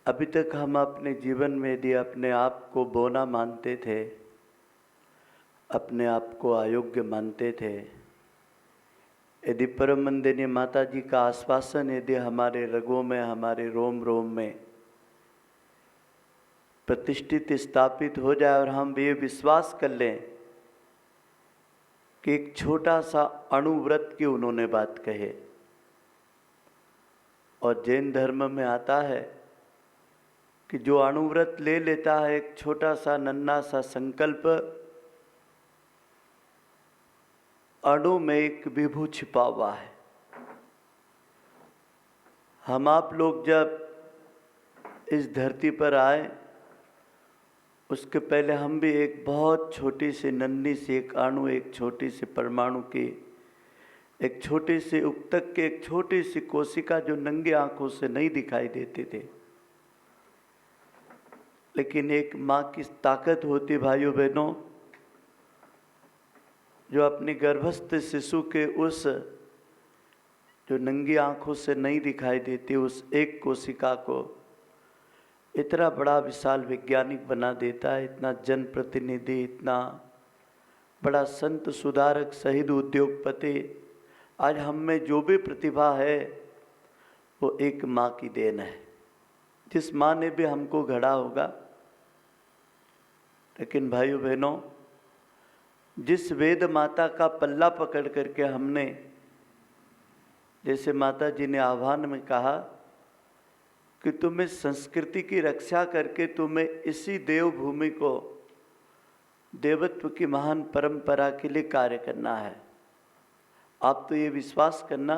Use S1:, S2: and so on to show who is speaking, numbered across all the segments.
S1: अभी तक हम अपने जीवन में यदि अपने आप को बौना मानते थे, अपने आप को अयोग्य मानते थे, यदि परम वंदनीय माता जी का आश्वासन यदि हमारे रगों में, हमारे रोम रोम में प्रतिष्ठित स्थापित हो जाए और हम ये विश्वास कर लें कि एक छोटा सा अणुव्रत की उन्होंने बात कहे, और जैन धर्म में आता है कि जो अणुव्रत ले लेता है, एक छोटा सा नन्हा सा संकल्प, अणु में एक विभू छिपा हुआ है। हम आप लोग जब इस धरती पर आए, उसके पहले हम भी एक बहुत छोटी सी नन्ही सी एक अणु, एक छोटी सी परमाणु की, एक छोटी सी उक्तक के, एक छोटी सी कोशिका जो नंगी आंखों से नहीं दिखाई देते थे, लेकिन एक माँ की ताकत होती भाइयों बहनों, जो अपने गर्भस्थ शिशु के उस जो नंगी आंखों से नहीं दिखाई देती उस एक कोशिका को इतना बड़ा विशाल वैज्ञानिक बना देता है, इतना जनप्रतिनिधि, इतना बड़ा संत सुधारक, शहीद, उद्योगपति। आज हम में जो भी प्रतिभा है वो एक माँ की देन है, जिस माँ ने भी हमको गढ़ा होगा। लेकिन भाइयों बहनों, जिस वेद माता का पल्ला पकड़ करके हमने, जैसे माता जी ने आह्वान में कहा कि तुम्हें संस्कृति की रक्षा करके तुम्हें इसी देवभूमि को देवत्व की महान परंपरा के लिए कार्य करना है। आप तो ये विश्वास करना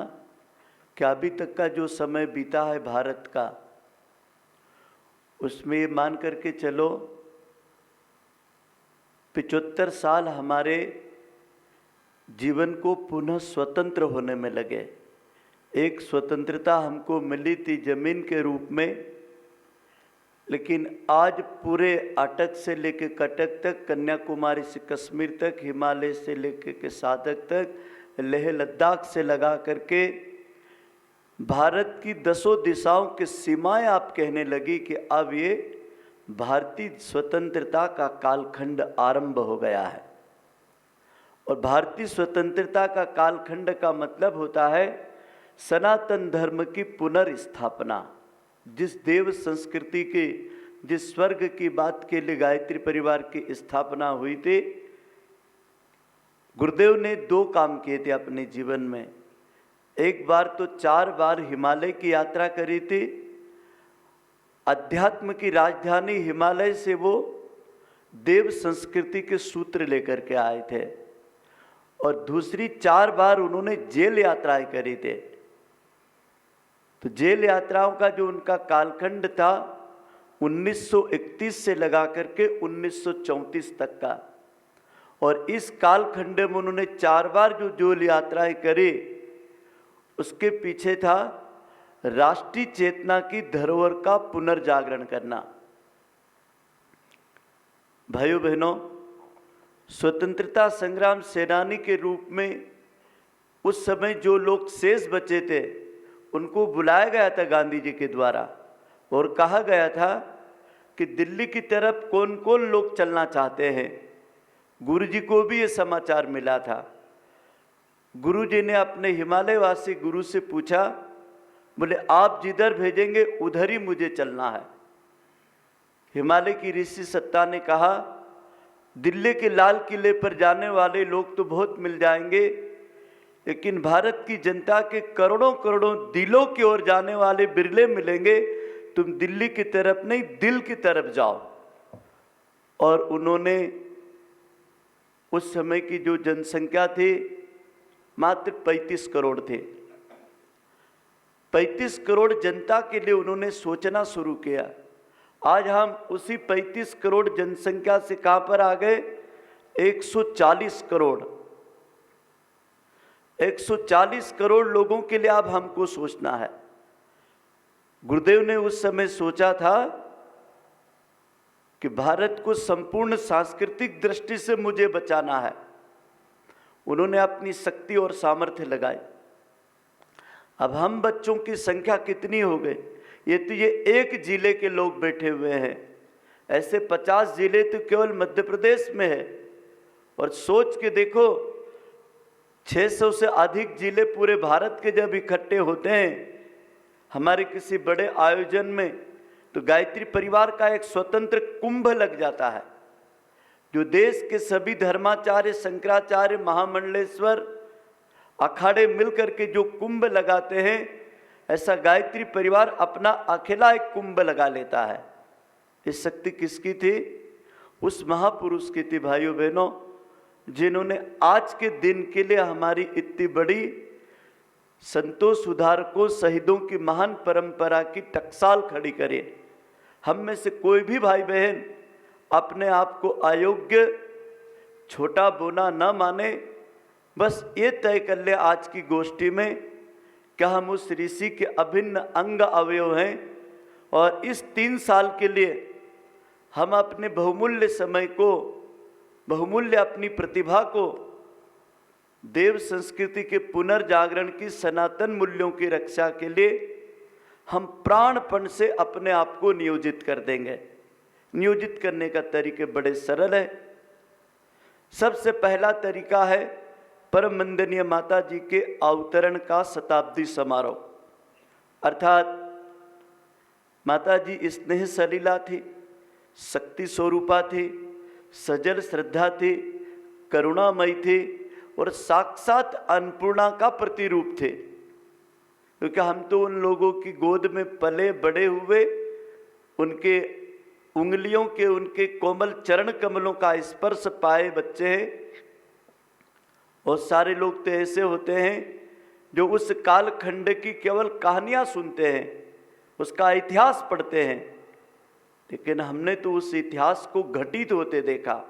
S1: कि अभी तक का जो समय बीता है भारत का, उसमें ये मान करके चलो 75 साल हमारे जीवन को पुनः स्वतंत्र होने में लगे। एक स्वतंत्रता हमको मिली थी जमीन के रूप में, लेकिन आज पूरे अटक से लेकर कटक तक, कन्याकुमारी से कश्मीर तक, हिमालय से लेकर के साधक तक, लेह लद्दाख से लगा करके भारत की 10 दिशाओं की सीमाएं आप कहने लगी कि अब ये भारतीय स्वतंत्रता का कालखंड आरंभ हो गया है। और भारतीय स्वतंत्रता का कालखंड का मतलब होता है सनातन धर्म की पुनर्स्थापना। जिस देव संस्कृति की, जिस स्वर्ग की बात के लिए गायत्री परिवार की स्थापना हुई थी, गुरुदेव ने 2 काम किए थे अपने जीवन में। एक बार तो 4 बार हिमालय की यात्रा करी थी, अध्यात्म की राजधानी हिमालय से वो देव संस्कृति के सूत्र लेकर के आए थे। और दूसरी 4 बार उन्होंने जेल यात्राएं करी थे। तो जेल यात्राओं का जो उनका कालखंड था 1931 से लगा करके 1934 तक का, और इस कालखंड में उन्होंने 4 बार जो जेल यात्राएं करी, उसके पीछे था राष्ट्रीय चेतना की धरोहर का पुनर्जागरण करना। भाइयों बहनों, स्वतंत्रता संग्राम सेनानी के रूप में उस समय जो लोग शेष बचे थे, उनको बुलाया गया था गांधी जी के द्वारा, और कहा गया था कि दिल्ली की तरफ कौन कौन लोग चलना चाहते हैं। गुरु जी को भी ये समाचार मिला था। गुरु जी ने अपने हिमालय वासी गुरु से पूछा, बोले आप जिधर भेजेंगे उधर ही मुझे चलना है। हिमालय की ऋषि सत्ता ने कहा, दिल्ली के लाल किले पर जाने वाले लोग तो बहुत मिल जाएंगे, लेकिन भारत की जनता के करोड़ों करोड़ों दिलों की ओर जाने वाले बिरले मिलेंगे। तुम दिल्ली की तरफ नहीं, दिल की तरफ जाओ। और उन्होंने उस समय की जो जनसंख्या थी मात्र 35 करोड़ थे, 35 करोड़ जनता के लिए उन्होंने सोचना शुरू किया। आज हम उसी 35 करोड़ जनसंख्या से कहां पर आ गए? 140 करोड़। 140 करोड़ लोगों के लिए अब हमको सोचना है। गुरुदेव ने उस समय सोचा था कि भारत को संपूर्ण सांस्कृतिक दृष्टि से मुझे बचाना है। उन्होंने अपनी शक्ति और सामर्थ्य लगाई। अब हम बच्चों की संख्या कितनी हो गई ये एक जिले के लोग बैठे हुए हैं। ऐसे 50 जिले तो केवल मध्य प्रदेश में है। और सोच के देखो, 600 से अधिक जिले पूरे भारत के जब इकट्ठे होते हैं हमारे किसी बड़े आयोजन में, तो गायत्री परिवार का एक स्वतंत्र कुंभ लग जाता है। जो देश के सभी धर्माचार्य, शंकराचार्य, महामंडलेश्वर, अखाड़े मिलकर के जो कुंभ लगाते हैं, ऐसा गायत्री परिवार अपना अकेला एक कुंभ लगा लेता है। ये शक्ति किसकी थी? उस महापुरुष की थी भाइयों बहनों, जिन्होंने आज के दिन के लिए हमारी इतनी बड़ी संतों, सुधारकों, शहीदों की महान परंपरा की टकसाल खड़ी करे। हम में से कोई भी भाई बहन अपने आप को अयोग्य, छोटा बोना न माने। बस ये तय कर ले आज की गोष्ठी में, क्या हम उस ऋषि के अभिन्न अंग अवयव हैं, और इस 3 साल के लिए हम अपने बहुमूल्य समय को, बहुमूल्य अपनी प्रतिभा को देव संस्कृति के पुनर्जागरण की, सनातन मूल्यों की रक्षा के लिए हम प्राणपण से अपने आप को नियोजित कर देंगे। नियोजित करने का तरीके बड़े सरल है। सबसे पहला तरीका है परम वंदनीय माता जी के अवतरण का शताब्दी समारोह। अर्थात माता जी स्नेह सलीला थी, शक्ति स्वरूपा थी, सजल श्रद्धा थी, करुणामयी थी और साक्षात अन्नपूर्णा का प्रतिरूप थे। क्योंकि हम तो उन लोगों की गोद में पले बड़े हुए, उनके उंगलियों के, उनके कोमल चरण कमलों का स्पर्श पाए बच्चे हैं। और सारे लोग तो ऐसे होते हैं जो उस कालखंड की केवल कहानियां सुनते हैं, उसका इतिहास पढ़ते हैं, लेकिन हमने तो उस इतिहास को घटित होते देखा,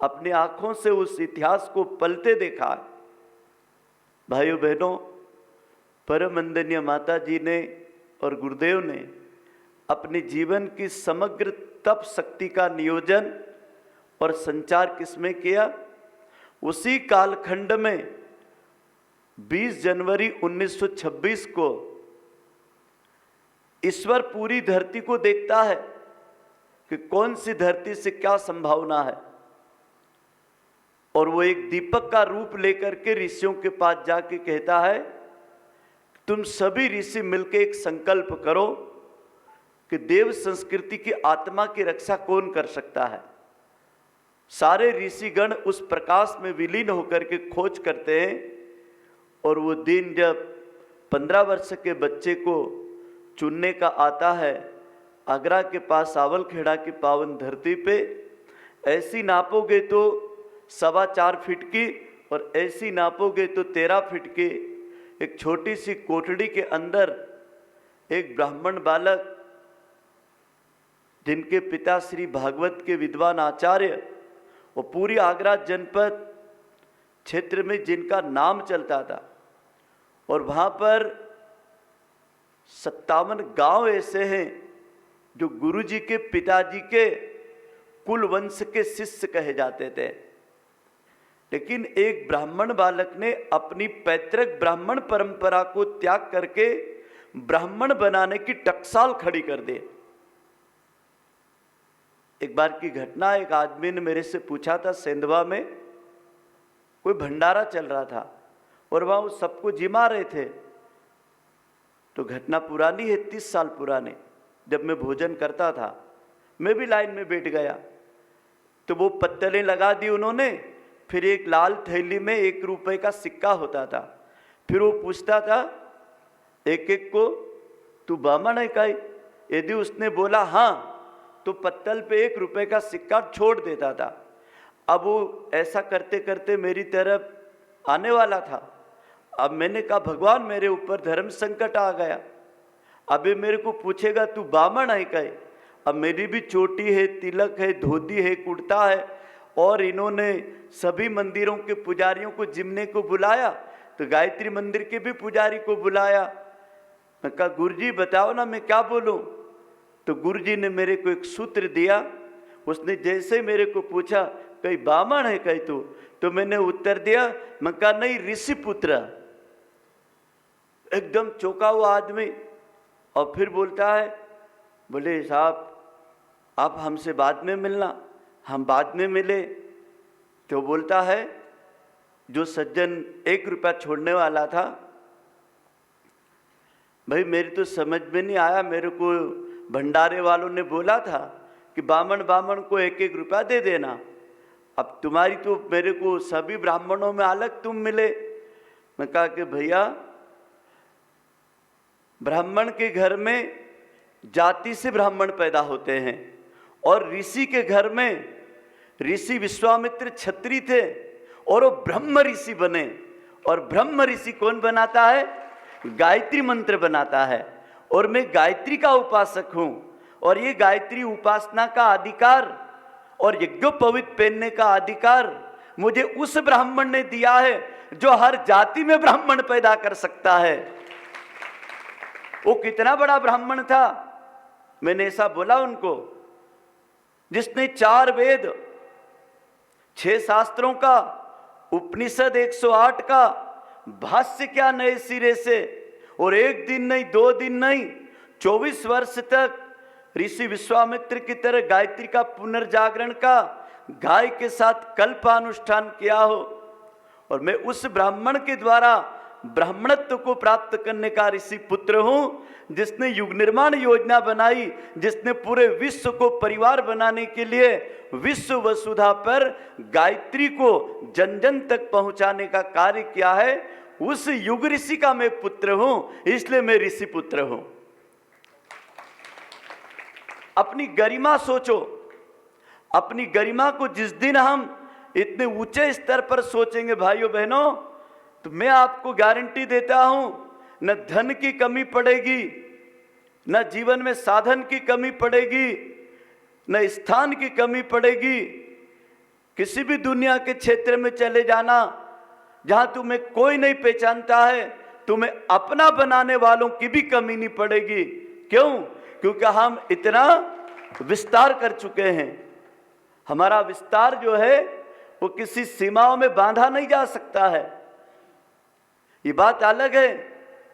S1: अपने आंखों से उस इतिहास को पलते देखा। भाइयों बहनों, परम वंदनीय माता जी ने और गुरुदेव ने अपने जीवन की समग्र तप शक्ति का नियोजन और संचार किसमें किया? उसी कालखंड में 20 जनवरी 1926 को ईश्वर पूरी धरती को देखता है कि कौन सी धरती से क्या संभावना है, और वो एक दीपक का रूप लेकर के ऋषियों के पास जाके कहता है, तुम सभी ऋषि मिलकर एक संकल्प करो कि देव संस्कृति की आत्मा की रक्षा कौन कर सकता है। सारे ऋषिगण उस प्रकाश में विलीन होकर के खोज करते हैं, और वो दिन जब 15 वर्ष के बच्चे को चुनने का आता है, आगरा के पास सावलखेड़ा की पावन धरती पे, ऐसी नापोगे तो 4.25 फीट की और ऐसी नापोगे तो 13 फीट की एक छोटी सी कोठड़ी के अंदर एक ब्राह्मण बालक, जिनके पिता श्री भागवत के विद्वान आचार्य और पूरी आगरा जनपद क्षेत्र में जिनका नाम चलता था, और वहाँ पर 57 गांव ऐसे हैं जो गुरुजी के पिताजी के कुल वंश के शिष्य कहे जाते थे। लेकिन एक ब्राह्मण बालक ने अपनी पैतृक ब्राह्मण परंपरा को त्याग करके ब्राह्मण बनाने की टकसाल खड़ी कर दी। एक बार की घटना, एक आदमी ने मेरे से पूछा था, सेंधवा में कोई भंडारा चल रहा था और वहां वो सबको जिमा रहे थे। तो घटना पुरानी है, 30 साल पुराने, जब मैं भोजन करता था, मैं भी लाइन में बैठ गया। तो वो पत्तलें लगा दी उन्होंने, फिर एक लाल थैली में 1 रुपए का सिक्का होता था। फिर वो पूछता था एक एक को, तू ब्राह्मण है क्या? यदि उसने बोला हाँ, तो पत्तल पे 1 रुपए का सिक्का छोड़ देता था। अब वो ऐसा करते करते मेरी तरफ आने वाला था। अब मैंने कहा, भगवान मेरे ऊपर धर्म संकट आ गया, अभी मेरे को पूछेगा तू ब्राह्मण है क्या? अब मेरी भी चोटी है, तिलक है, धोती है, कुर्ता है, और इन्होंने सभी मंदिरों के पुजारियों को जिमने को बुलाया, तो गायत्री मंदिर के भी पुजारी को बुलाया। मैं कहा, गुरुजी बताओ ना मैं क्या बोलूं? तो गुरुजी ने मेरे को एक सूत्र दिया। उसने जैसे मेरे को पूछा, कहीं ब्राह्मण है कहीं तू? तो मैंने उत्तर दिया, मैं कहा नहीं, ऋषि पुत्र। एकदम चौंका हुआ आदमी। और फिर बोलता है, बोले साहब आप हमसे बाद में मिलना। हम बाद में मिले तो बोलता है, जो सज्जन 1 रुपया छोड़ने वाला था, भाई मेरी तो समझ में नहीं आया, मेरे को भंडारे वालों ने बोला था कि बामण को 1-1 रुपया दे देना। अब तुम्हारी तो मेरे को सभी ब्राह्मणों में अलग तुम मिले। मैं कहा कि भैया ब्राह्मण के घर में जाति से ब्राह्मण पैदा होते हैं, और ऋषि के घर में ऋषि विश्वामित्र क्षत्रिय थे और वो ब्रह्म ऋषि बने। और ब्रह्म ऋषि कौन बनाता है? गायत्री मंत्र बनाता है। और मैं गायत्री का उपासक हूं, और ये गायत्री उपासना का अधिकार और यज्ञोपवीत पहनने का अधिकार मुझे उस ब्राह्मण ने दिया है जो हर जाति में ब्राह्मण पैदा कर सकता है। वो कितना बड़ा ब्राह्मण था, मैंने ऐसा बोला उनको, जिसने 4 वेद, 6 शास्त्रों का, उपनिषद 108 का, भाष्य क्या नए सिरे से, और 1 दिन नहीं 2 दिन नहीं 24 वर्ष तक ऋषि विश्वामित्र की तरह गायत्री का पुनर्जागरण का गाय के साथ कल्पानुष्ठान किया हो। और मैं उस ब्राह्मण के द्वारा ब्राह्मणत्व को प्राप्त करने का ऋषि पुत्र हूं, जिसने युग निर्माण योजना बनाई, जिसने पूरे विश्व को परिवार बनाने के लिए विश्व वसुधा पर गायत्री को जन जन तक पहुंचाने का कार्य किया है। उस युग ऋषि का मैं पुत्र हूं, इसलिए मैं ऋषि पुत्र हूं। अपनी गरिमा सोचो। अपनी गरिमा को जिस दिन हम इतने ऊंचे स्तर पर सोचेंगे भाइयों बहनों, तो मैं आपको गारंटी देता हूं, न धन की कमी पड़ेगी, न जीवन में साधन की कमी पड़ेगी, न स्थान की कमी पड़ेगी। किसी भी दुनिया के क्षेत्र में चले जाना, जहां तुम्हें कोई नहीं पहचानता है, तुम्हें अपना बनाने वालों की भी कमी नहीं पड़ेगी। क्यों? क्योंकि हम इतना विस्तार कर चुके हैं। हमारा विस्तार जो है वो किसी सीमाओं में बांधा नहीं जा सकता है। ये बात अलग है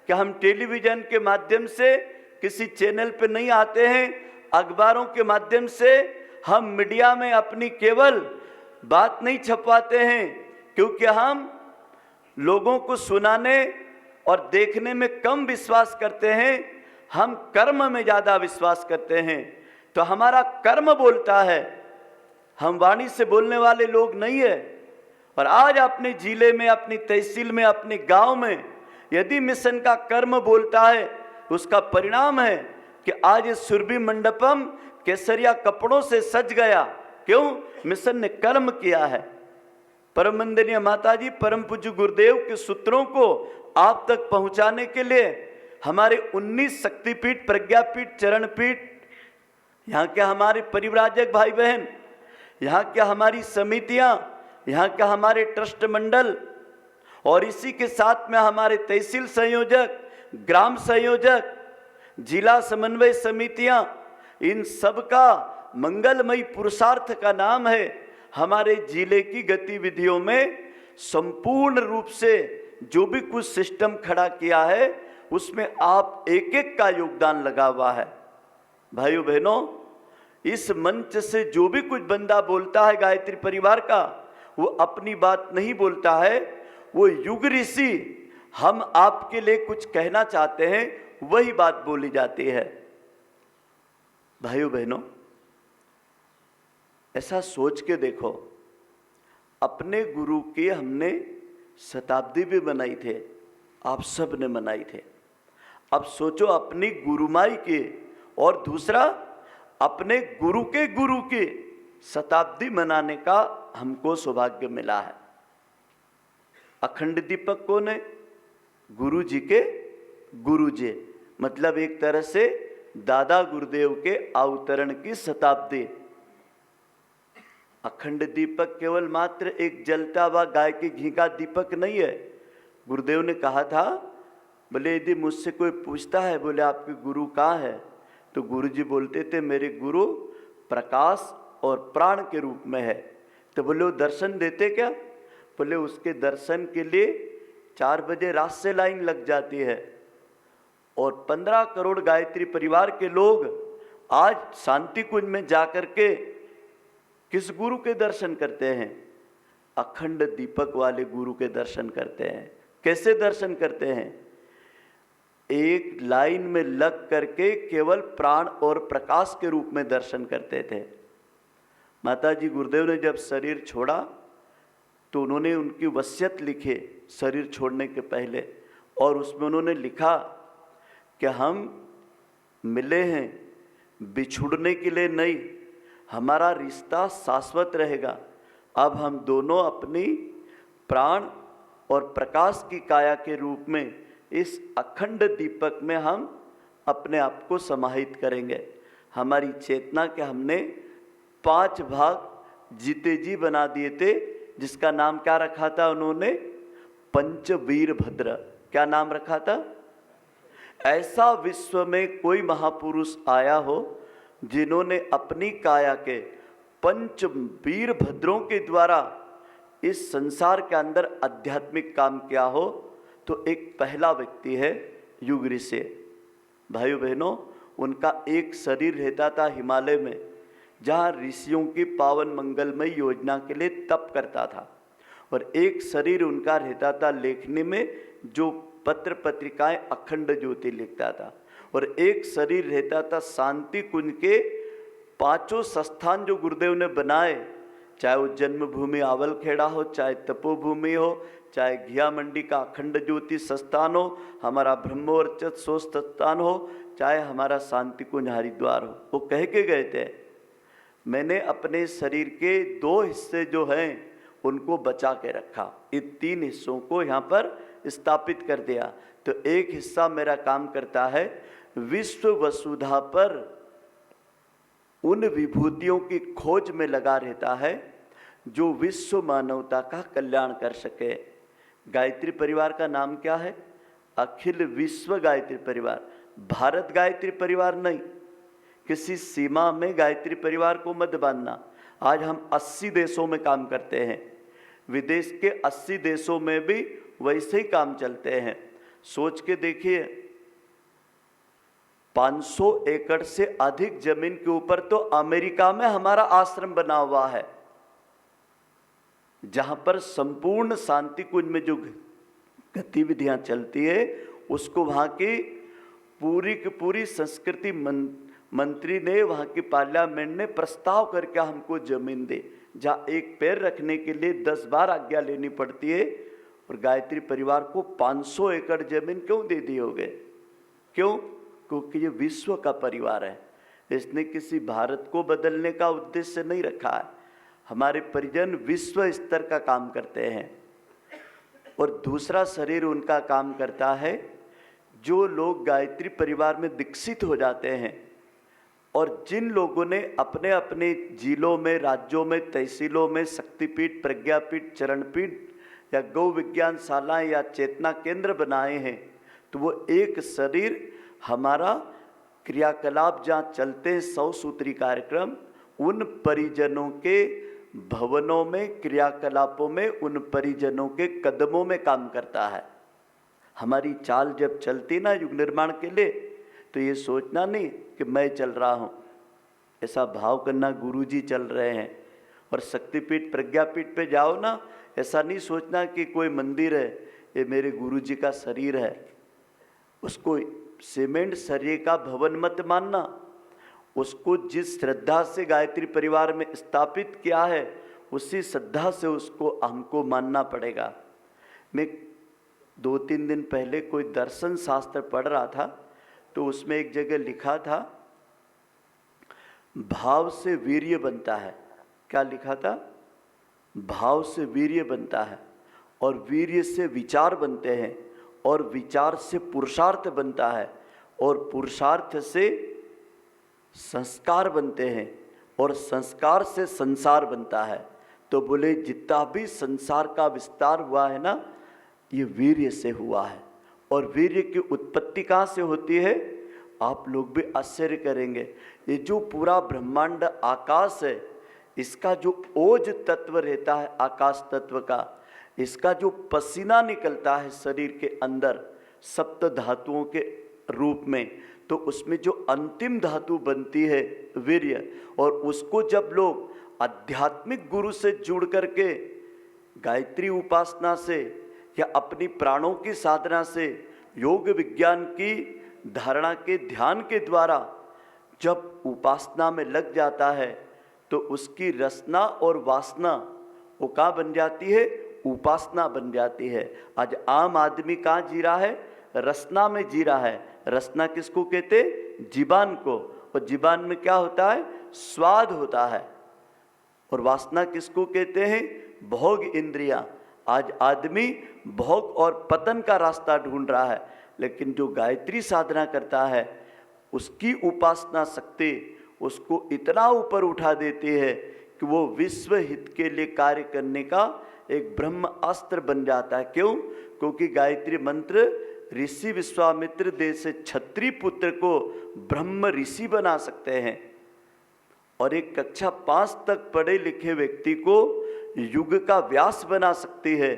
S1: कि हम टेलीविजन के माध्यम से किसी चैनल पे नहीं आते हैं, अखबारों के माध्यम से हम मीडिया में अपनी केवल बात नहीं छपवाते हैं, क्योंकि हम लोगों को सुनाने और देखने में कम विश्वास करते हैं, हम कर्म में ज़्यादा विश्वास करते हैं। तो हमारा कर्म बोलता है, हम वाणी से बोलने वाले लोग नहीं है। और आज अपने जिले में, अपनी तहसील में, अपने गांव में यदि मिशन का कर्म बोलता है, उसका परिणाम है कि आज ये सुरभि मंडपम केसरिया कपड़ों से सज गया। क्यों? मिशन ने कर्म किया है। परम वंदनीय माताजी परम पूज्य गुरुदेव के सूत्रों को आप तक पहुंचाने के लिए हमारे 19 शक्तिपीठ, प्रज्ञापीठ, चरणपीठ, यहाँ के हमारे परिव्राजक भाई बहन, यहाँ के हमारी समितियाँ, यहाँ का हमारे ट्रस्ट मंडल, और इसी के साथ में हमारे तहसील संयोजक, ग्राम संयोजक, जिला समन्वय समितियाँ, इन सब का मंगलमयी पुरुषार्थ का नाम है हमारे जिले की गतिविधियों में संपूर्ण रूप से जो भी कुछ सिस्टम खड़ा किया है उसमें आप एक एक का योगदान लगा हुआ है। भाइयों बहनों, इस मंच से जो भी कुछ बंदा बोलता है गायत्री परिवार का, वो अपनी बात नहीं बोलता है, वो युग ऋषि हम आपके लिए कुछ कहना चाहते हैं वही बात बोली जाती है। भाइयों बहनों, ऐसा सोच के देखो, अपने गुरु की हमने शताब्दी भी मनाई थे, आप सब ने मनाई थे। अब सोचो अपनी गुरुमाई की और दूसरा अपने गुरु की शताब्दी मनाने का हमको सौभाग्य मिला है। अखंड दीपक कौन है? गुरु जी के गुरु जी, मतलब एक तरह से दादा गुरुदेव के अवतरण की शताब्दी। अखंड दीपक केवल मात्र एक जलता हुआ गाय के घी का दीपक नहीं है। गुरुदेव ने कहा था, बोले यदि मुझसे कोई पूछता है, बोले आपके गुरु कहाँ है, तो गुरु जी बोलते थे मेरे गुरु प्रकाश और प्राण के रूप में है। तो बोले वो दर्शन देते क्या? बोले उसके दर्शन के लिए 4 बजे रात से लाइन लग जाती है, और 15 करोड़ गायत्री परिवार के लोग आज शांति कुंज में जाकर के किस गुरु के दर्शन करते हैं? अखंड दीपक वाले गुरु के दर्शन करते हैं। कैसे दर्शन करते हैं? एक लाइन में लग करके केवल प्राण और प्रकाश के रूप में दर्शन करते थे। माता जी गुरुदेव ने जब शरीर छोड़ा तो उन्होंने उनकी वसीयत लिखे शरीर छोड़ने के पहले, और उसमें उन्होंने लिखा कि हम मिले हैं बिछुड़ने के लिए नहीं, हमारा रिश्ता शाश्वत रहेगा। अब हम दोनों अपनी प्राण और प्रकाश की काया के रूप में इस अखंड दीपक में हम अपने आप को समाहित करेंगे। हमारी चेतना के हमने 5 भाग जीते जी बना दिए थे, जिसका नाम क्या रखा था उन्होंने? पंचवीर भद्र। क्या नाम रखा था? ऐसा विश्व में कोई महापुरुष आया हो जिन्होंने अपनी काया के पंचवीर भद्रों के द्वारा इस संसार के अंदर आध्यात्मिक काम किया हो, तो एक पहला व्यक्ति है युग ऋषि। भाइयों बहनों, उनका एक शरीर रहता था हिमालय में, जहाँ ऋषियों की पावन मंगलमय योजना के लिए तप करता था, और एक शरीर उनका रहता था लेखनी में, जो पत्र पत्रिकाएं अखंड ज्योति लिखता था, और एक शरीर रहता था शांति कुंज के 5 संस्थान जो गुरुदेव ने बनाए, चाहे वो जन्मभूमि आवलखेड़ा हो, चाहे तपोभूमि हो, चाहे घिया मंडी का अखंड ज्योति संस्थान हो, हमारा ब्रह्मवर्चस्व संस्थान हो, चाहे हमारा शांति कुंज हरिद्वार हो। वो कह के गए थे, मैंने अपने शरीर के 2 हिस्से जो हैं उनको बचा के रखा, इन 3 हिस्सों को यहाँ पर स्थापित कर दिया। तो एक हिस्सा मेरा काम करता है विश्व वसुधा पर उन विभूतियों की खोज में लगा रहता है जो विश्व मानवता का कल्याण कर सके। गायत्री परिवार का नाम क्या है? अखिल विश्व गायत्री परिवार। भारत गायत्री परिवार नहीं, किसी सीमा में गायत्री परिवार को मत बांधना। आज हम 80 देशों में काम करते हैं, विदेश के 80 देशों में भी वैसे ही काम चलते हैं। सोच के देखिए, 500 एकड़ से अधिक जमीन के ऊपर तो अमेरिका में हमारा आश्रम बना हुआ है, जहां पर संपूर्ण शांति कुंज में जो गतिविधियां चलती है उसको वहां की पूरी संस्कृति मंत्री ने, वहां की पार्लियामेंट ने प्रस्ताव करके हमको जमीन दे, जहां एक पैर रखने के लिए 10 बार आज्ञा लेनी पड़ती है। और गायत्री परिवार को 500 एकड़ जमीन क्यों दे दी होगे? क्यों? क्योंकि ये विश्व का परिवार है। इसने किसी भारत को बदलने का उद्देश्य नहीं रखा है। हमारे परिजन विश्व स्तर का काम करते हैं। और दूसरा शरीर उनका काम करता है, जो लोग गायत्री परिवार में दीक्षित हो जाते हैं और जिन लोगों ने अपने अपने जिलों में, राज्यों में, तहसीलों में शक्तिपीठ, प्रज्ञापीठ, चरणपीठ या गौ विज्ञान शालाएं या चेतना केंद्र बनाए हैं, तो वो एक शरीर हमारा क्रियाकलाप जहाँ चलते हैं 100 सूत्री कार्यक्रम, उन परिजनों के भवनों में, क्रियाकलापों में, उन परिजनों के कदमों में काम करता है। हमारी चाल जब चलती ना युग निर्माण के लिए, तो ये सोचना नहीं कि मैं चल रहा हूँ, ऐसा भाव करना गुरुजी चल रहे हैं। और शक्तिपीठ, प्रज्ञापीठ पे जाओ ना, ऐसा नहीं सोचना कि कोई मंदिर है, ये मेरे गुरुजी का शरीर है। उसको सीमेंट सरिये का भवन मत मानना। उसको जिस श्रद्धा से गायत्री परिवार में स्थापित किया है, उसी श्रद्धा से उसको हमको मानना पड़ेगा। मैं 2-3 दिन पहले कोई दर्शन शास्त्र पढ़ रहा था, तो उसमें एक जगह लिखा था, भाव से वीर्य बनता है। क्या लिखा था? भाव से वीर्य बनता है, और वीर्य से विचार बनते हैं, और विचार से पुरुषार्थ बनता है, और पुरुषार्थ से संस्कार बनते हैं, और संस्कार से संसार बनता है। तो बोले जितना भी संसार का विस्तार हुआ है ना, ये वीर्य से हुआ है। और वीर्य की उत्पत्ति कहाँ से होती है? आप लोग भी आश्चर्य करेंगे। ये जो पूरा ब्रह्मांड आकाश है, इसका जो ओज तत्व रहता है आकाश तत्व का, इसका जो पसीना निकलता है शरीर के अंदर, सप्त धातुओं के रूप में, तो उसमें जो अंतिम धातु बनती है वीर्य, और उसको जब लोग आध्यात्मिक गुरु से जुड़ करके गायत्री उपासना से या अपनी प्राणों की साधना से योग विज्ञान की धारणा के ध्यान के द्वारा जब उपासना में लग जाता है, तो उसकी रसना और वासना वो कहाँ बन जाती है? उपासना बन जाती है। आज आम आदमी कहाँ जी रहा है? रसना में जी रहा है। रसना किसको कहते? जीवान को। और जीवान में क्या होता है? स्वाद होता है। और वासना किसको कहते हैं? भोग इंद्रियां। आज आदमी भोग और पतन का रास्ता ढूंढ रहा है, लेकिन जो गायत्री साधना करता है उसकी उपासना शक्ति उसको इतना ऊपर उठा देती है कि वो विश्व हित के लिए कार्य करने का एक ब्रह्म अस्त्र बन जाता है। क्यों? क्योंकि गायत्री मंत्र ऋषि विश्वामित्र देव से क्षत्रिय पुत्र को ब्रह्म ऋषि बना सकते हैं, और एक कक्षा 5 तक पढ़े लिखे व्यक्ति को युग का व्यास बना सकती है।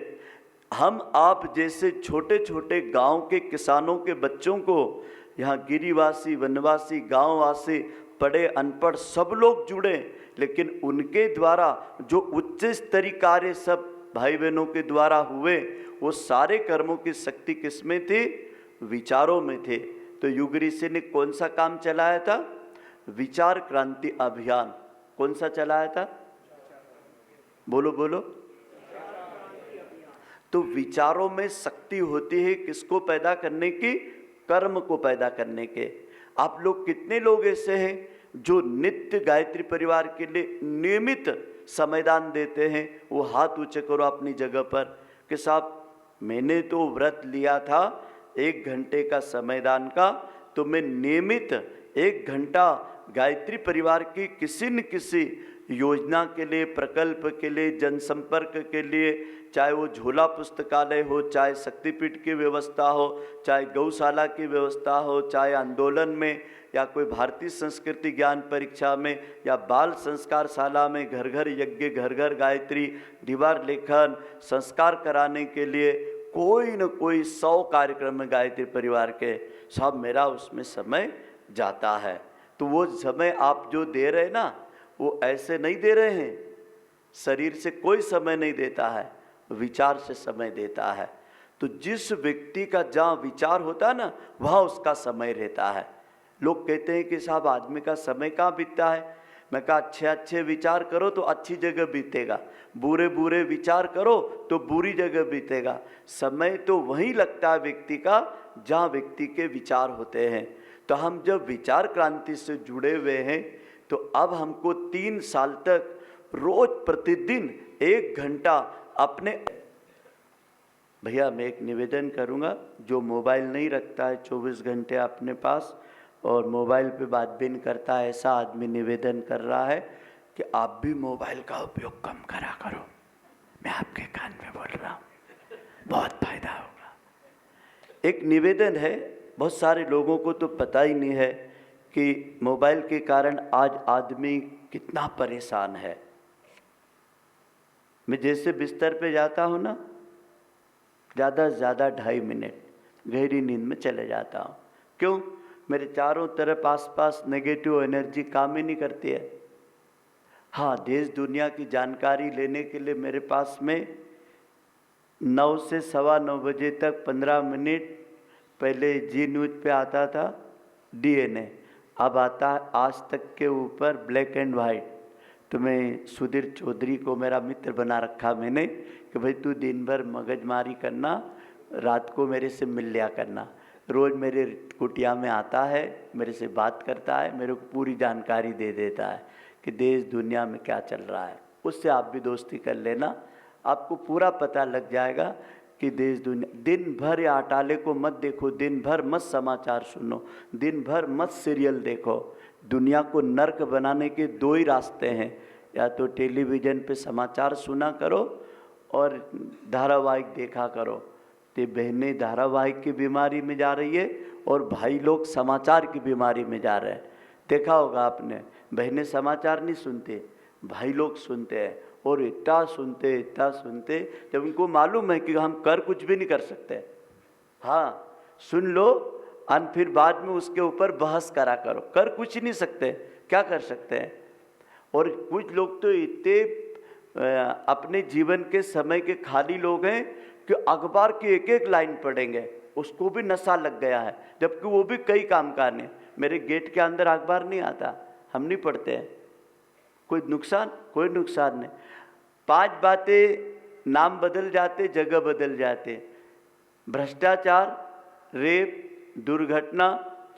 S1: हम आप जैसे छोटे छोटे गांव के किसानों के बच्चों को यहाँ गिरिवासी, वनवासी, गांववासी, पढ़े अनपढ़ सब लोग जुड़े, लेकिन उनके द्वारा जो उच्च स्तरीय कार्य सब भाई बहनों के द्वारा हुए, वो सारे कर्मों की शक्ति किसमें थी? विचारों में थे। तो युग ऋषि ने कौन सा काम चलाया था? विचार क्रांति अभियान। कौन सा चलाया था? बोलो बोलो। तो विचारों में शक्ति होती है किसको पैदा करने की? कर्म को पैदा करने के। आप लोग कितने लोग ऐसे हैं जो नित्य गायत्री परिवार के लिए नियमित समयदान देते हैं? वो हाथ ऊंचे करो अपनी जगह पर कि साहब मैंने तो व्रत लिया था 1 घंटे का समयदान का, तो मैं नियमित 1 घंटा गायत्री परिवार की किसी न किसी योजना के लिए, प्रकल्प के लिए, जनसंपर्क के लिए, चाहे वो झोला पुस्तकालय हो, चाहे शक्तिपीठ की व्यवस्था हो, चाहे गौशाला की व्यवस्था हो, चाहे आंदोलन में, या कोई भारतीय संस्कृति ज्ञान परीक्षा में, या बाल संस्कार शाला में, घर घर यज्ञ, घर घर गायत्री, दीवार लेखन, संस्कार कराने के लिए कोई न कोई 100 कार्यक्रम में गायत्री परिवार के सब मेरा उसमें समय जाता है। तो वो समय आप जो दे रहे हैं ना, वो ऐसे नहीं दे रहे हैं, शरीर से कोई समय नहीं देता है, विचार से समय देता है। तो जिस व्यक्ति का जहाँ विचार होता है ना, वहाँ उसका समय रहता है। लोग कहते हैं कि साहब आदमी का समय कहाँ बीतता है? मैं कहा अच्छे अच्छे विचार करो तो अच्छी जगह बीतेगा, बुरे बुरे विचार करो तो बुरी जगह बीतेगा। समय तो वहीं लगता है व्यक्ति का जहाँ व्यक्ति के विचार होते हैं। तो हम जब विचार क्रांति से जुड़े हुए हैं, तो अब हमको 3 साल तक रोज प्रतिदिन 1 घंटा अपने, भैया मैं एक निवेदन करूंगा, जो मोबाइल नहीं रखता है 24 घंटे अपने पास और मोबाइल पे बात भी नहीं करता है, ऐसा आदमी निवेदन कर रहा है कि आप भी मोबाइल का उपयोग कम करा करो। मैं आपके कान में बोल रहा हूँ, बहुत फायदा होगा। एक निवेदन है, बहुत सारे लोगों को तो पता ही नहीं है कि मोबाइल के कारण आज आदमी कितना परेशान है। मैं जैसे बिस्तर पे जाता हूँ ना, ज़्यादा से ज़्यादा 2.5 मिनट गहरी नींद में चले जाता हूँ। क्यों? मेरे चारों तरफ आसपास नेगेटिव एनर्जी काम ही नहीं करती है। हाँ, देश दुनिया की जानकारी लेने के लिए मेरे पास में 9 से 9:15 बजे तक 15 मिनट पहले जी न्यूज़ पे आता था DNA, अब आता है आज तक के ऊपर ब्लैक एंड वाइट। तो मैं सुधीर चौधरी को मेरा मित्र बना रखा मैंने कि भाई तू दिन भर मगजमारी करना, रात को मेरे से मिल लिया करना। रोज़ मेरे कुटिया में आता है, मेरे से बात करता है, मेरे को पूरी जानकारी दे देता है कि देश दुनिया में क्या चल रहा है। उससे आप भी दोस्ती कर लेना, आपको पूरा पता लग जाएगा कि देश दुनिया। दिन भर या अटाले को मत देखो, दिन भर मत समाचार सुनो, दिन भर मत सीरियल देखो। दुनिया को नर्क बनाने के 2 ही रास्ते हैं, या तो टेलीविज़न पे समाचार सुना करो और धारावाहिक देखा करो। तो बहनें धारावाहिक की बीमारी में जा रही है और भाई लोग समाचार की बीमारी में जा रहे हैं। देखा होगा आपने, बहनें समाचार नहीं सुनते, भाई लोग सुनते हैं, और इतना सुनते जब उनको मालूम है कि हम कर कुछ भी नहीं कर सकते। हाँ सुन लो, और फिर बाद में उसके ऊपर बहस करा करो। कर कुछ नहीं सकते, क्या कर सकते हैं। और कुछ लोग तो इतने अपने जीवन के समय के खाली लोग हैं कि अखबार की एक एक लाइन पढ़ेंगे, उसको भी नशा लग गया है, जबकि वो भी कई काम का नहीं। मेरे गेट के अंदर अखबार नहीं आता, हम नहीं पढ़ते हैं। कोई नुकसान? कोई नुकसान नहीं। 5 बातें, नाम बदल जाते, जगह बदल जाते। भ्रष्टाचार, रेप, दुर्घटना,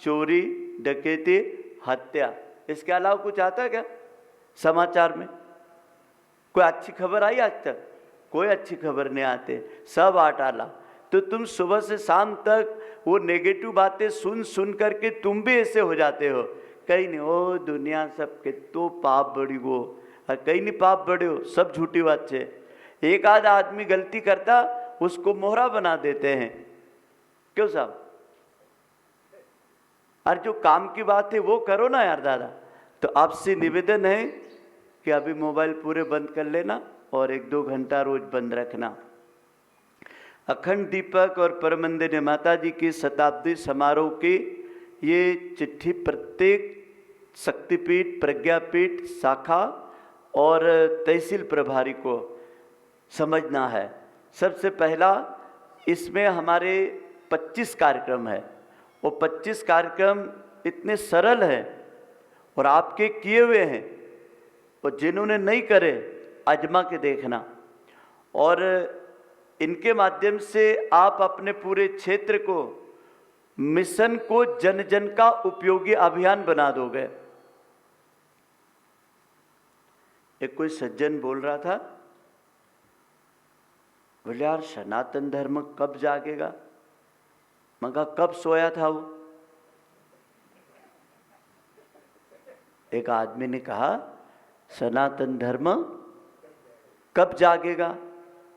S1: चोरी, डकैती, हत्या, इसके अलावा कुछ आता है क्या समाचार में? कोई अच्छी खबर आई आज तक? कोई अच्छी खबर नहीं आते, सब आटाला। तो तुम सुबह से शाम तक वो नेगेटिव बातें सुन सुन करके तुम भी ऐसे हो जाते हो। कहीं नहीं, ओ दुनिया सबके तो पाप बड़ी वो, कहीं नहीं पाप बड़े हो, सब झूठी बात है। एक आध आदमी गलती करता, उसको मोहरा बना देते हैं। क्यों साहब? और जो काम की बात है वो करो ना यार दादा। तो आपसे निवेदन है कि अभी मोबाइल पूरे बंद कर लेना और 1-2 घंटा रोज बंद रखना। अखंड दीपक और परमंदिर माता जी की शताब्दी समारोह की ये चिट्ठी प्रत्येक शक्तिपीठ, प्रज्ञापीठ, शाखा और तहसील प्रभारी को समझना है। सबसे पहला, इसमें हमारे 25 कार्यक्रम है। वो 25 कार्यक्रम इतने सरल हैं और आपके किए हुए हैं, और जिन्होंने नहीं करे आजमा के देखना। और इनके माध्यम से आप अपने पूरे क्षेत्र को, मिशन को जन जन का उपयोगी अभियान बना दोगे। एक कोई सज्जन बोल रहा था, बोले यार सनातन धर्म कब जागेगा? मगर कब सोया था वो? एक आदमी ने कहा सनातन धर्म कब जागेगा?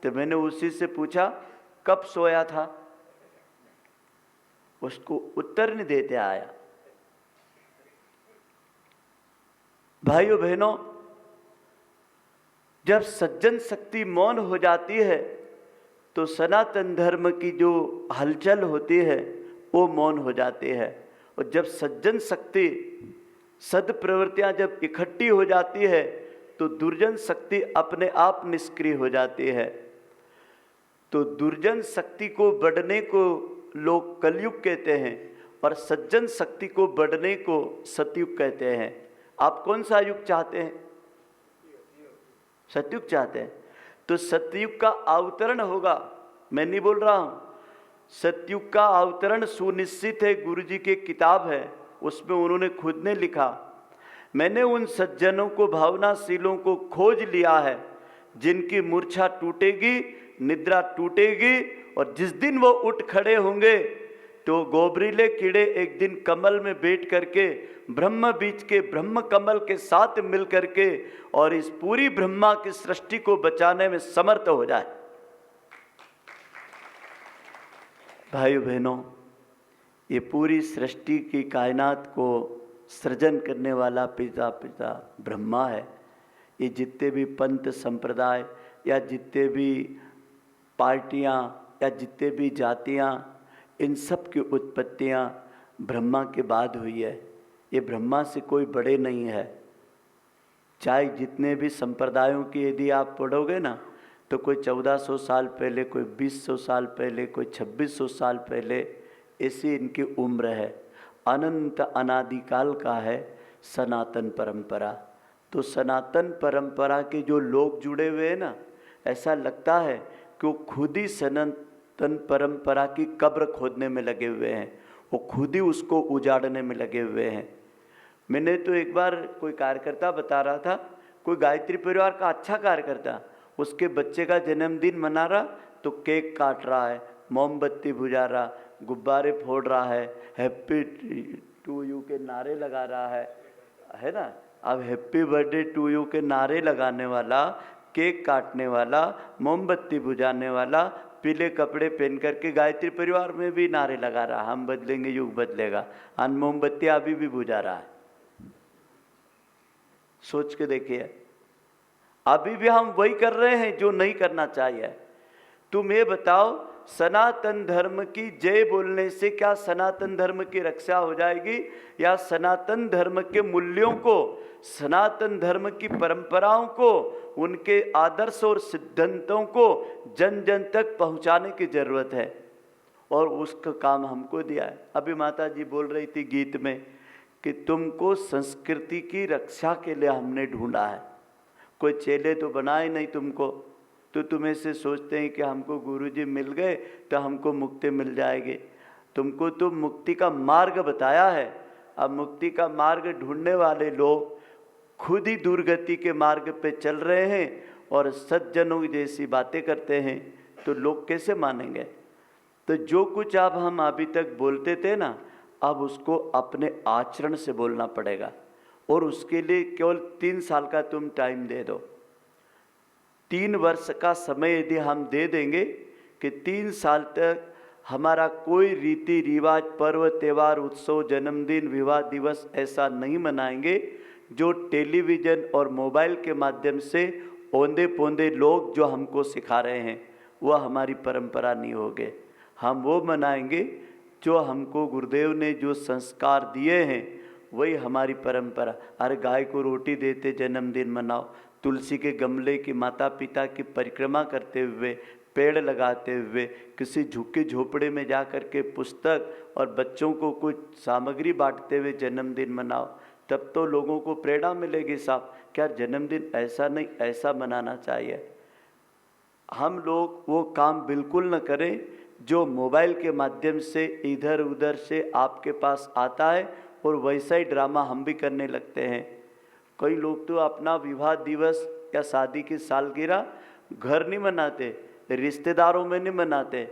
S1: तो मैंने उसी से पूछा कब सोया था? उसको उत्तर नहीं देते आया। भाइयों बहनों, जब सज्जन शक्ति मौन हो जाती है तो सनातन धर्म की जो हलचल होती है वो मौन हो जाती है। और जब सज्जन शक्ति, सद्प्रवृत्तियां जब इकट्ठी हो जाती है तो दुर्जन शक्ति अपने आप निष्क्रिय हो जाती है। तो दुर्जन शक्ति को बढ़ने को लोग कलयुग कहते हैं और सज्जन शक्ति को बढ़ने को सतयुग कहते हैं। आप कौन सा युग चाहते हैं? सतयुग चाहते हैं। तो सतयुग का अवतरण होगा, मैं नहीं बोल रहा हूं। सतयुग का अवतरण सुनिश्चित है, गुरु जी की किताब है, उसमें उन्होंने खुद ने लिखा, मैंने उन सज्जनों को, भावनाशीलों को खोज लिया है जिनकी मूर्छा टूटेगी, निद्रा टूटेगी, और जिस दिन वो उठ खड़े होंगे तो गोबरीले कीड़े एक दिन कमल में बैठ करके ब्रह्म बीज के ब्रह्म कमल के साथ मिल करके और इस पूरी ब्रह्मा की सृष्टि को बचाने में समर्थ हो जाए। भाइयों बहनों, ये पूरी सृष्टि की कायनात को सृजन करने वाला पिता ब्रह्मा है। ये जितने भी पंथ संप्रदाय या जितने भी पार्टियां या जितने भी जातियां, इन सब की उत्पत्तियां ब्रह्मा के बाद हुई है। ये ब्रह्मा से कोई बड़े नहीं है। चाहे जितने भी संप्रदायों की यदि आप पढ़ोगे ना, तो कोई 1400 साल पहले, कोई 2000 साल पहले, कोई 2600 साल पहले, ऐसी इनकी उम्र है। अनंत अनादिकाल का है सनातन परंपरा। तो सनातन परंपरा के जो लोग जुड़े हुए हैं ना, ऐसा लगता है कि वो खुद ही सनातन परंपरा की कब्र खोदने में लगे हुए हैं, वो खुद ही उसको उजाड़ने में लगे हुए हैं। मैंने तो एक बार कोई कार्यकर्ता बता रहा था, कोई गायत्री परिवार का अच्छा कार्यकर्ता, उसके बच्चे का जन्मदिन मना रहा तो केक काट रहा है, मोमबत्ती बुझा रहा, गुब्बारे फोड़ रहा है, हैप्पी टू यू के नारे लगा रहा है ना। अब हैप्पी बर्थडे टू यू के नारे लगाने वाला, केक काटने वाला, मोमबत्ती बुझाने वाला, पीले कपड़े पहन करके गायत्री परिवार में भी नारे लगा रहा, हम बदलेंगे युग बदलेगा, और मोमबत्ती अभी भी बुझा रहा है। सोच के देखिए, अभी भी हम वही कर रहे हैं जो नहीं करना चाहिए। तुम ये बताओ, सनातन धर्म की जय बोलने से क्या सनातन धर्म की रक्षा हो जाएगी, या सनातन धर्म के मूल्यों को, सनातन धर्म की परंपराओं को, उनके आदर्श और सिद्धांतों को जन जन तक पहुंचाने की जरूरत है, और उसका काम हमको दिया है। अभी माता जी बोल रही थी गीत में कि तुमको संस्कृति की रक्षा के लिए हमने ढूंढा है, कोई चेले तो बनाए नहीं तुमको, तो तुम ऐसे सोचते हैं कि हमको गुरुजी मिल गए तो हमको मुक्ति मिल जाएगी। तुमको तो मुक्ति का मार्ग बताया है। अब मुक्ति का मार्ग ढूंढने वाले लोग खुद ही दुर्गति के मार्ग पे चल रहे हैं और सज्जनों जैसी बातें करते हैं, तो लोग कैसे मानेंगे। तो जो कुछ अब हम अभी तक बोलते थे ना, अब उसको अपने आचरण से बोलना पड़ेगा, और उसके लिए केवल 3 साल का तुम टाइम दे दो। 3 वर्ष का समय यदि हम दे देंगे कि 3 साल तक हमारा कोई रीति रिवाज, पर्व त्यौहार, उत्सव, जन्मदिन, विवाह दिवस ऐसा नहीं मनाएंगे जो टेलीविज़न और मोबाइल के माध्यम से औंधे पौंधे लोग जो हमको सिखा रहे हैं, वह हमारी परंपरा नहीं होगे। हम वो मनाएंगे जो हमको गुरुदेव ने जो संस्कार दिए हैं, वही हमारी परंपरा। अरे गाय को रोटी देते जन्मदिन मनाओ, तुलसी के गमले की माता पिता की परिक्रमा करते हुए, पेड़ लगाते हुए, किसी झुग्गी झोपड़े में जा कर के पुस्तक और बच्चों को कुछ सामग्री बांटते हुए जन्मदिन मनाओ, तब तो लोगों को प्रेरणा मिलेगी। साहब क्या जन्मदिन ऐसा नहीं, ऐसा मनाना चाहिए। हम लोग वो काम बिल्कुल न करें जो मोबाइल के माध्यम से इधर उधर से आपके पास आता है, और वैसा ही ड्रामा हम भी करने लगते हैं। कई लोग तो अपना विवाह दिवस या शादी की सालगिरह घर नहीं मनाते, रिश्तेदारों में नहीं मनाते,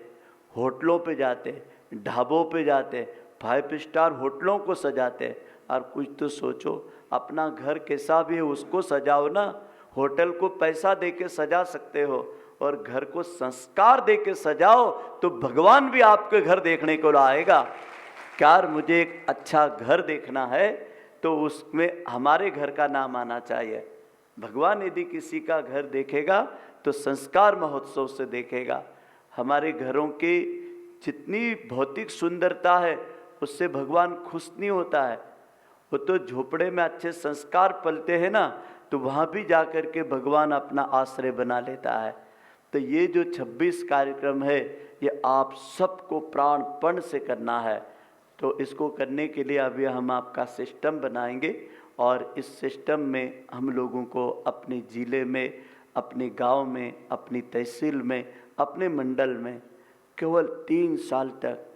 S1: होटलों पे जाते, ढाबों पे जाते, 5 स्टार होटलों को सजाते। और कुछ तो सोचो, अपना घर कैसा भी है उसको सजाओ ना। होटल को पैसा दे के सजा सकते हो, और घर को संस्कार दे के सजाओ तो भगवान भी आपके घर देखने को आएगा। क्या मुझे एक अच्छा घर देखना है तो उसमें हमारे घर का नाम आना चाहिए। भगवान यदि किसी का घर देखेगा तो संस्कार महोत्सव से देखेगा। हमारे घरों की जितनी भौतिक सुंदरता है उससे भगवान खुश नहीं होता है। वो तो झोपड़े में अच्छे संस्कार पलते हैं ना, तो वहाँ भी जा कर के भगवान अपना आश्रय बना लेता है। तो ये जो 26 कार्यक्रम है, ये आप सबको प्राणपण से करना है। तो इसको करने के लिए अभी हम आपका सिस्टम बनाएंगे, और इस सिस्टम में हम लोगों को अपने ज़िले में, अपने गांव में, अपनी तहसील में, अपने मंडल में केवल 3 साल तक।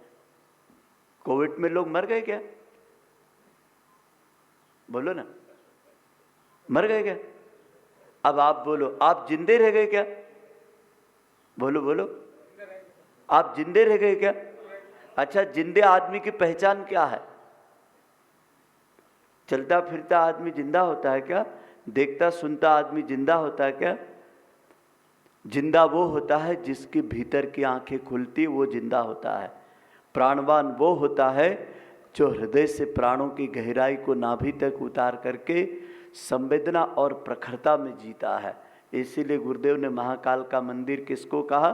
S1: कोविड में लोग मर गए क्या? बोलो ना, मर गए क्या? अब आप बोलो, आप जिंदे रह गए क्या? बोलो बोलो, आप जिंदे रह गए क्या? अच्छा, जिंदे आदमी की पहचान क्या है? चलता फिरता आदमी जिंदा होता है क्या? देखता सुनता आदमी जिंदा होता है क्या? जिंदा वो होता है जिसके भीतर की आंखें खुलती, वो जिंदा होता है। प्राणवान वो होता है जो हृदय से प्राणों की गहराई को नाभि तक उतार करके संवेदना और प्रखरता में जीता है। इसीलिए गुरुदेव ने महाकाल का मंदिर किसको कहा?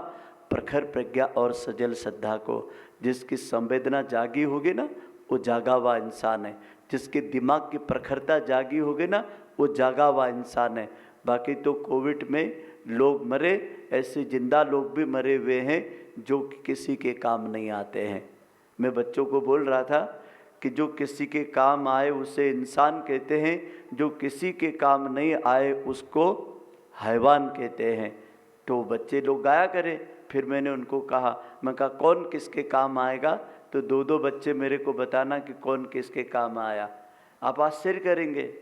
S1: प्रखर प्रज्ञा और सजल श्रद्धा को। जिसकी संवेदना जागी होगी ना, वो जागा हुआ इंसान है। जिसके दिमाग की प्रखरता जागी होगी ना, वो जागा हुआ इंसान है। बाकी तो कोविड में लोग मरे, ऐसे जिंदा लोग भी मरे हुए हैं जो किसी के काम नहीं आते हैं। मैं बच्चों को बोल रहा था कि जो किसी के काम आए उसे इंसान कहते हैं, जो किसी के काम नहीं आए उसको हैवान कहते हैं। तो बच्चे लोग गाया करें। फिर मैंने उनको कहा, मैं कहा कौन किसके काम आएगा? तो 2-2 बच्चे मेरे को बताना कि कौन किसके काम आया। आप आश्चर्य करेंगे।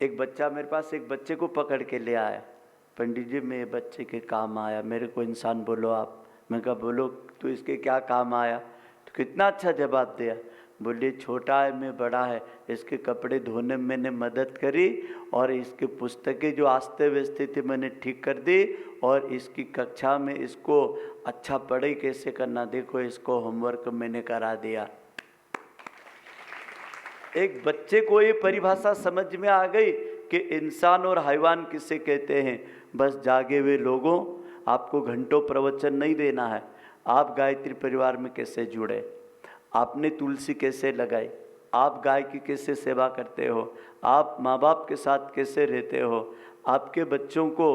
S1: एक बच्चा मेरे पास एक बच्चे को पकड़ के ले आया, पंडित जी मैं बच्चे के काम आया, मेरे को इंसान बोलो आप। मैं कहा बोलो तो इसके क्या काम आया? तो कितना अच्छा जवाब दिया। बोलिए छोटा है मैं बड़ा है, इसके कपड़े धोने में मैंने मदद करी, और इसकी पुस्तकें जो आस्ते व्यस्ते थी मैंने ठीक कर दी, और इसकी कक्षा में इसको अच्छा पढ़ाई कैसे करना, देखो इसको होमवर्क मैंने करा दिया। एक बच्चे को ये परिभाषा समझ में आ गई कि इंसान और हैवान किसे कहते हैं। बस जागे हुए लोगों, आपको घंटों प्रवचन नहीं देना है, आप गायत्री परिवार में कैसे जुड़े, आपने तुलसी कैसे लगाई, आप गाय की कैसे सेवा करते हो, आप माँ बाप के साथ कैसे रहते हो, आपके बच्चों को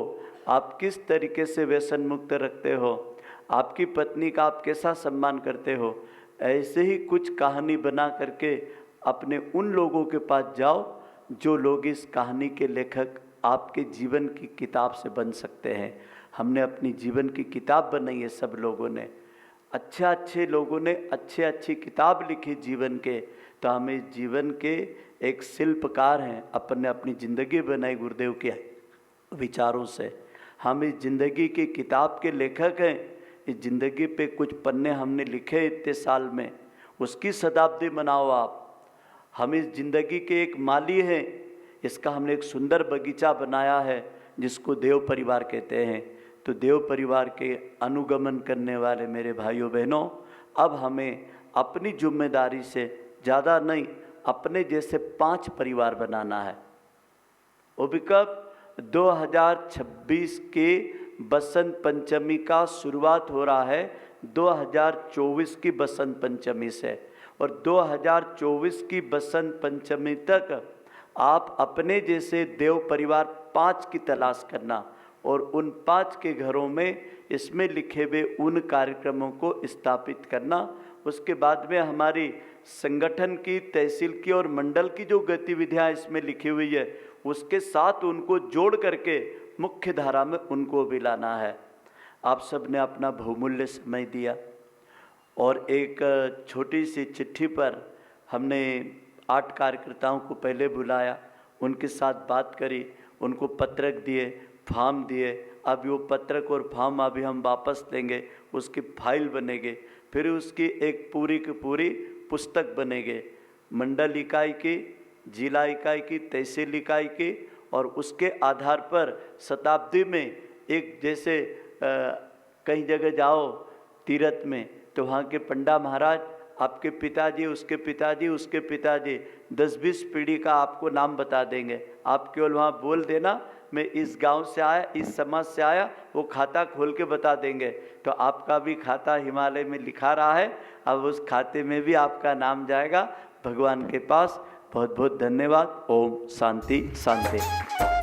S1: आप किस तरीके से व्यसन मुक्त रखते हो, आपकी पत्नी का आप कैसा सम्मान करते हो। ऐसे ही कुछ कहानी बना करके अपने उन लोगों के पास जाओ जो लोग इस कहानी के लेखक आपके जीवन की किताब से बन सकते हैं। हमने अपनी जीवन की किताब बनाई है, सब लोगों ने, अच्छे लोगों ने अच्छी किताब लिखी जीवन के, तो हम इस जीवन के एक शिल्पकार हैं। अपन ने अपनी ज़िंदगी बनाई गुरुदेव के विचारों से, हम इस ज़िंदगी की किताब के लेखक हैं। इस ज़िंदगी पे कुछ पन्ने हमने लिखे इतने साल में, उसकी शताब्दी मनाओ आप। हम इस ज़िंदगी के एक माली हैं, इसका हमने एक सुंदर बगीचा बनाया है जिसको देव परिवार कहते हैं। तो देव परिवार के अनुगमन करने वाले मेरे भाइयों बहनों, अब हमें अपनी जिम्मेदारी से ज़्यादा नहीं, अपने जैसे 5 परिवार बनाना है। वो भी कब? 2026 के बसंत पंचमी का शुरुआत हो रहा है 2024 की बसंत पंचमी से, और 2024 की बसंत पंचमी तक आप अपने जैसे देव परिवार 5 की तलाश करना और उन 5 के घरों में इसमें लिखे हुए उन कार्यक्रमों को स्थापित करना। उसके बाद में हमारी संगठन की, तहसील की और मंडल की जो गतिविधियां इसमें लिखी हुई है, उसके साथ उनको जोड़ करके मुख्य धारा में उनको भी लाना है। आप सब ने अपना बहुमूल्य समय दिया और एक छोटी सी चिट्ठी पर हमने 8 कार्यकर्ताओं को पहले बुलाया, उनके साथ बात करी, उनको पत्रक दिए, फॉर्म दिए। अभी वो पत्रक और फॉर्म अभी हम वापस लेंगे, उसकी फाइल बनेगी, फिर उसकी एक पूरी की पूरी पुस्तक बनेगी, मंडल इकाई की, जिला इकाई की, तहसील इकाई की, और उसके आधार पर शताब्दी में एक जैसे कई जगह जाओ तीर्थ में तो वहाँ के पंडा महाराज, आपके पिताजी, उसके पिताजी, उसके पिताजी, 10-20 पीढ़ी का आपको नाम बता देंगे। आप केवल वहाँ बोल देना मैं इस गांव से आया, इस समाज से आया, वो खाता खोल के बता देंगे। तो आपका भी खाता हिमालय में लिखा रहा है, अब उस खाते में भी आपका नाम जाएगा भगवान के पास। बहुत बहुत धन्यवाद। ओम शांति शांति।